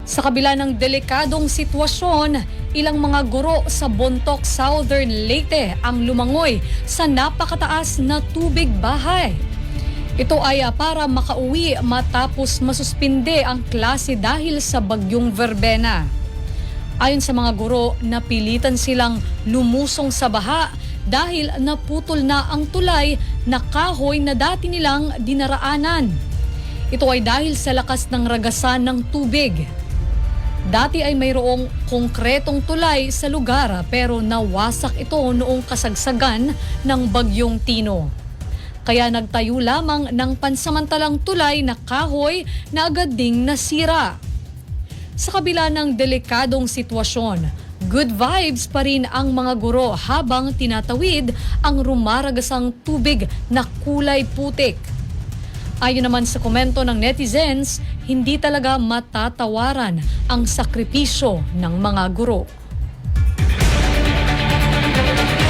Sa kabila ng delikadong sitwasyon, ilang mga guro sa Bontoc, Southern Leyte ang lumangoy sa napakataas na tubig bahay. Ito ay para makauwi matapos masuspinde ang klase dahil sa bagyong Verbena. Ayon sa mga guro, napilitan silang lumusong sa baha dahil naputol na ang tulay na kahoy na dati nilang dinaraanan. Ito ay dahil sa lakas ng ragasan ng tubig. Dati ay mayroong konkretong tulay sa lugar pero nawasak ito noong kasagsagan ng bagyong Tino. Kaya nagtayo lamang ng pansamantalang tulay na kahoy na agad ding nasira. Sa kabila ng delikadong sitwasyon, good vibes pa rin ang mga guro habang tinatawid ang rumaragasang tubig na kulay putik. Ayon naman sa komento ng netizens, hindi talaga matatawaran ang sakripisyo ng mga guro.